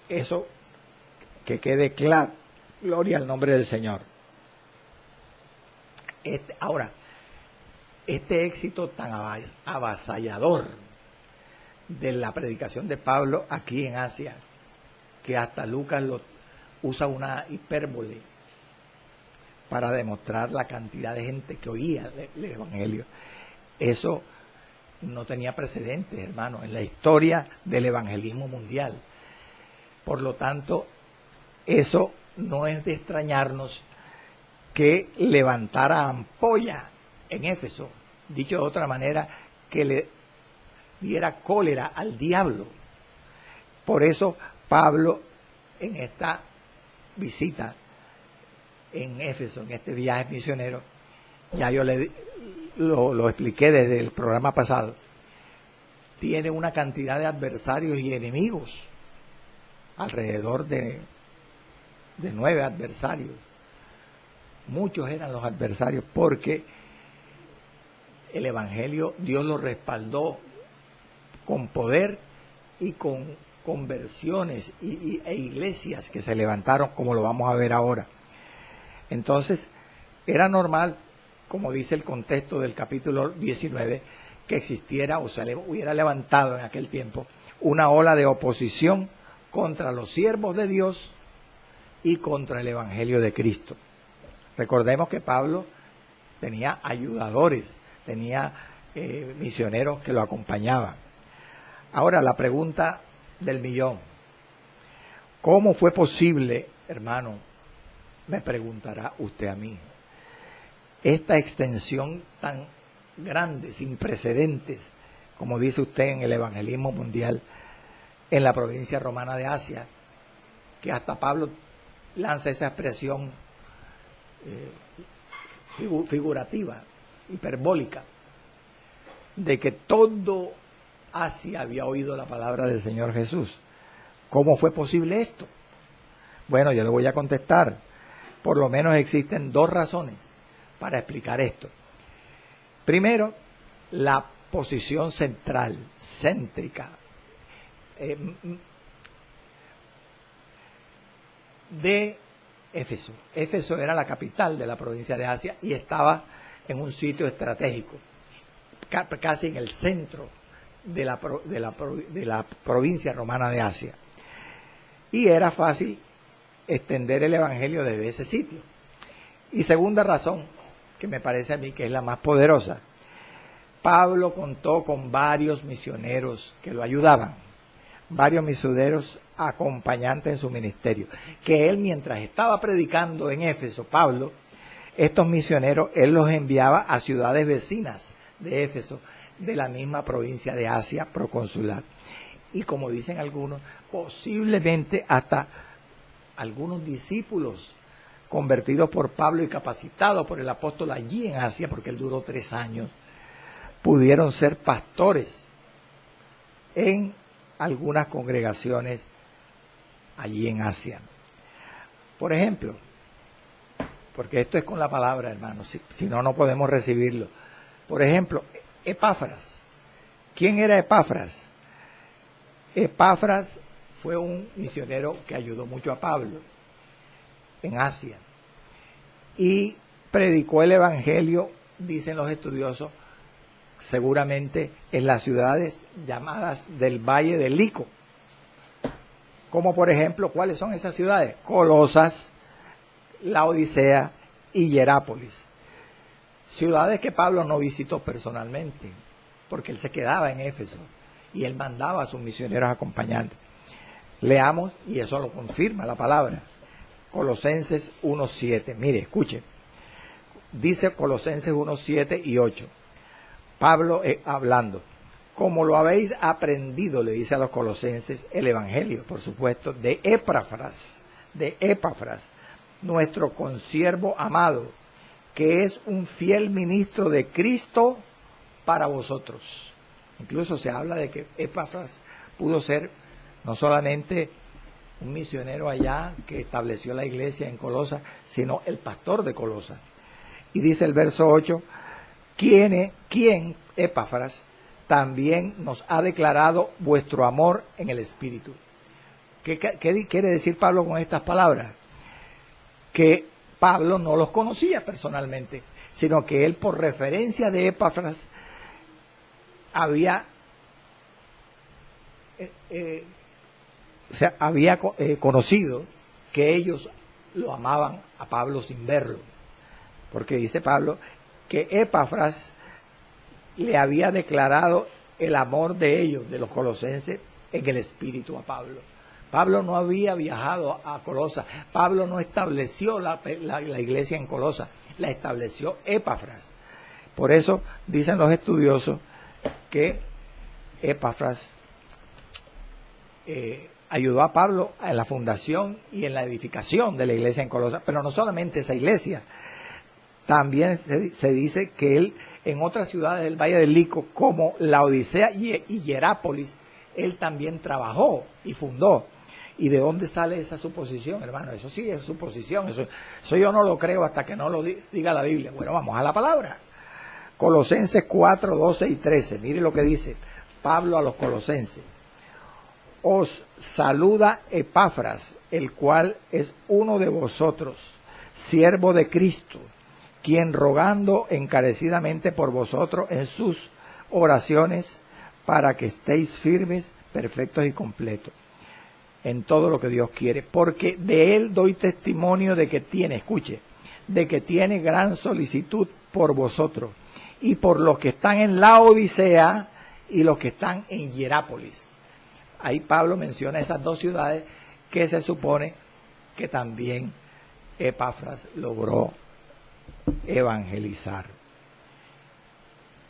eso que quede claro, gloria al nombre del Señor. Ahora, este éxito tan avasallador de la predicación de Pablo aquí en Asia, que hasta Lucas usa una hipérbole para demostrar la cantidad de gente que oía el Evangelio. Eso no tenía precedentes, hermano, en la historia del evangelismo mundial. Por lo tanto, eso no es de extrañarnos que levantara ampolla en Éfeso, dicho de otra manera, que le diera cólera al diablo. Por eso Pablo, en esta visita en Éfeso, en este viaje misionero, ya yo lo expliqué desde el programa pasado, tiene una cantidad de adversarios y enemigos, alrededor de 9 adversarios. Muchos eran los adversarios porque el Evangelio Dios lo respaldó con poder y con conversiones e iglesias que se levantaron, como lo vamos a ver ahora. Entonces, era normal, como dice el contexto del capítulo 19, que existiera o se hubiera levantado en aquel tiempo una ola de oposición contra los siervos de Dios y contra el Evangelio de Cristo. Recordemos que Pablo tenía ayudadores, tenía misioneros que lo acompañaban. Ahora, la pregunta del millón: ¿cómo fue posible, hermano? Me preguntará usted a mí, esta extensión tan grande, sin precedentes, como dice usted, en el evangelismo mundial, en la provincia romana de Asia, que hasta Pablo lanza esa expresión figurativa, hiperbólica, de que todo Asia había oído la palabra del Señor Jesús. ¿Cómo fue posible esto? Bueno, yo le voy a contestar. Por lo menos existen 2 razones para explicar esto. Primero, la posición central, céntrica, de Éfeso. Éfeso era la capital de la provincia de Asia y estaba en un sitio estratégico. casi en el centro de la provincia romana de Asia. Y era fácil extender el evangelio desde ese sitio. Y segunda razón, que me parece a mí que es la más poderosa, Pablo contó con varios misioneros que lo ayudaban, varios misioneros acompañantes en su ministerio, que él mientras estaba predicando en Éfeso, Pablo, estos misioneros, él los enviaba a ciudades vecinas de Éfeso, de la misma provincia de Asia proconsular. Y como dicen algunos, posiblemente hasta algunos discípulos convertidos por Pablo y capacitados por el apóstol allí en Asia, porque él duró 3 años, pudieron ser pastores en algunas congregaciones allí en Asia. Por ejemplo, porque esto es con la palabra, hermanos, si no, no podemos recibirlo. Por ejemplo, Epafras. ¿Quién era Epafras? Epafras fue un misionero que ayudó mucho a Pablo en Asia y predicó el evangelio, dicen los estudiosos, seguramente en las ciudades llamadas del Valle del Lico. Como por ejemplo, ¿cuáles son esas ciudades? Colosas, Laodicea y Hierápolis. Ciudades que Pablo no visitó personalmente, porque él se quedaba en Éfeso y él mandaba a sus misioneros acompañantes. Leamos, y eso lo confirma la palabra, Colosenses 1:7. Mire, escuche. Dice Colosenses 1:7 y 8. Pablo hablando. Como lo habéis aprendido, le dice a los colosenses, el evangelio, por supuesto, de Epafras, nuestro consiervo amado, que es un fiel ministro de Cristo para vosotros. Incluso se habla de que Epafras pudo ser no solamente un misionero allá que estableció la iglesia en Colosa, sino el pastor de Colosa. Y dice el verso 8, ¿quién, Epafras, también nos ha declarado vuestro amor en el Espíritu? ¿Qué quiere decir Pablo con estas palabras? Que Pablo no los conocía personalmente, sino que él, por referencia de Epafras, había conocido que ellos lo amaban a Pablo sin verlo. Porque dice Pablo que Epafras le había declarado el amor de ellos, de los colosenses, en el Espíritu a Pablo. Pablo no había viajado a Colosa, Pablo no estableció la iglesia en Colosa, la estableció Epafras. Por eso dicen los estudiosos que Epafras ayudó a Pablo en la fundación y en la edificación de la iglesia en Colosa, pero no solamente esa iglesia, también se dice que él en otras ciudades del Valle del Lico, como Laodicea y Hierápolis, él también trabajó y fundó. ¿Y de dónde sale esa suposición, hermano? Eso sí es suposición, eso yo no lo creo hasta que no lo diga la Biblia. Bueno, vamos a la palabra. Colosenses 4, 12 y 13. Mire lo que dice Pablo a los colosenses. Os saluda Epafras, el cual es uno de vosotros, siervo de Cristo, quien rogando encarecidamente por vosotros en sus oraciones, para que estéis firmes, perfectos y completos en todo lo que Dios quiere, porque de él doy testimonio de que tiene, escuche, de que tiene gran solicitud por vosotros y por los que están en Laodicea y los que están en Hierápolis. Ahí Pablo menciona esas dos ciudades que se supone que también Epafras logró evangelizar.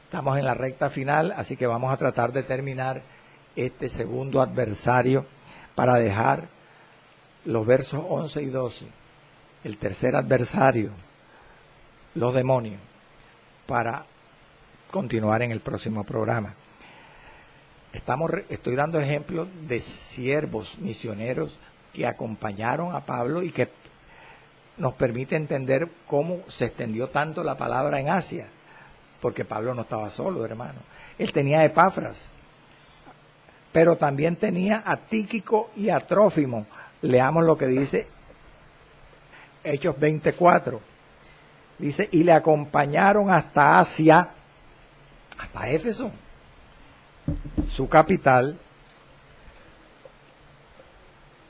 Estamos en la recta final, así que vamos a tratar de terminar este segundo adversario para dejar los versos 11 y 12, el tercer adversario, los demonios, para continuar en el próximo programa. Estoy dando ejemplos de siervos misioneros que acompañaron a Pablo y que nos permite entender cómo se extendió tanto la palabra en Asia, porque Pablo no estaba solo, hermano. Él tenía a Epafras, pero también tenía a Tíquico y a Trófimo. Leamos lo que dice Hechos 24. Dice, y le acompañaron hasta Asia, hasta Éfeso, su capital,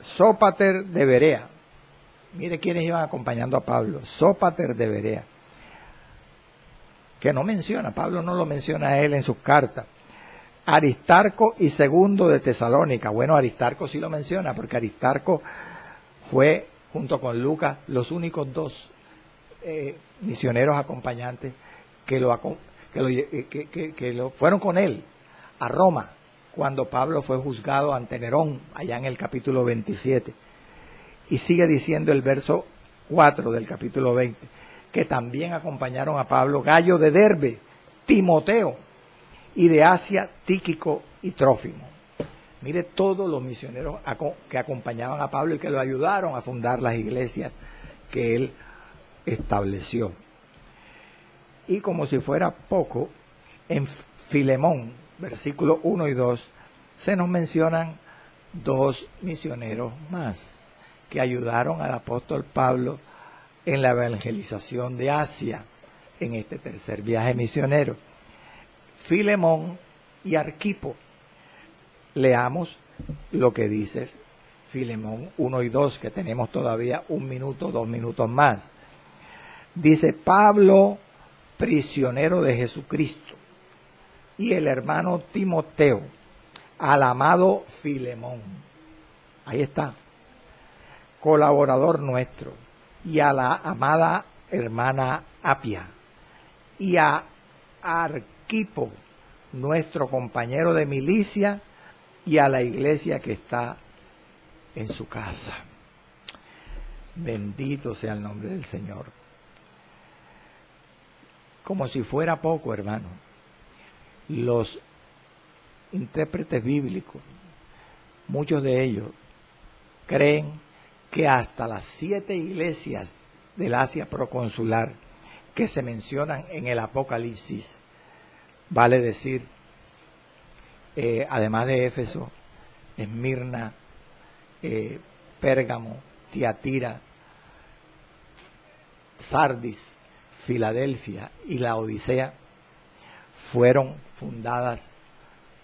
Sópater de Berea. Mire quiénes iban acompañando a Pablo. Sópater de Berea, que no menciona, Pablo no lo menciona a él en sus cartas. Aristarco y Segundo de Tesalónica. Bueno, Aristarco sí lo menciona, porque Aristarco fue, junto con Lucas, los únicos dos misioneros acompañantes que fueron con él a Roma, cuando Pablo fue juzgado ante Nerón, allá en el capítulo 27. Y sigue diciendo el verso 4 del capítulo 20, que también acompañaron a Pablo Gallo de Derbe, Timoteo, y de Asia, Tíquico y Trófimo. Mire todos los misioneros que acompañaban a Pablo y que lo ayudaron a fundar las iglesias que él estableció. Y como si fuera poco, en Filemón, versículos 1 y 2, se nos mencionan dos misioneros más que ayudaron al apóstol Pablo en la evangelización de Asia, en este tercer viaje misionero. Filemón y Arquipo. Leamos lo que dice Filemón 1 y 2, que tenemos todavía 1 minuto, 2 minutos más. Dice: Pablo, prisionero de Jesucristo, y el hermano Timoteo, al amado Filemón. Ahí está. Colaborador nuestro, y a la amada hermana Apia, y a Arquipo, nuestro compañero de milicia, y a la iglesia que está en su casa. Bendito sea el nombre del Señor. Como si fuera poco, hermano, los intérpretes bíblicos, muchos de ellos creen que hasta las 7 iglesias del Asia proconsular que se mencionan en el Apocalipsis, vale decir, además de Éfeso, Esmirna, Pérgamo, Tiatira, Sardis, Filadelfia y la Odisea, fueron fundadas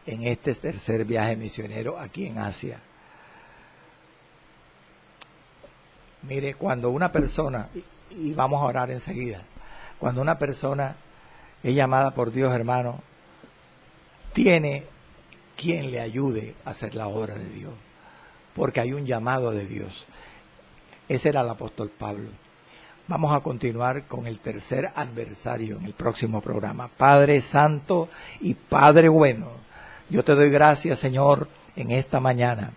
en este tercer viaje misionero aquí en Asia. Mire, cuando una persona, y vamos a orar enseguida, cuando una persona es llamada por Dios, hermano, tiene quien le ayude a hacer la obra de Dios, porque hay un llamado de Dios. Ese era el apóstol Pablo. Vamos a continuar con el tercer adversario en el próximo programa. Padre Santo y Padre bueno, yo te doy gracias, Señor, en esta mañana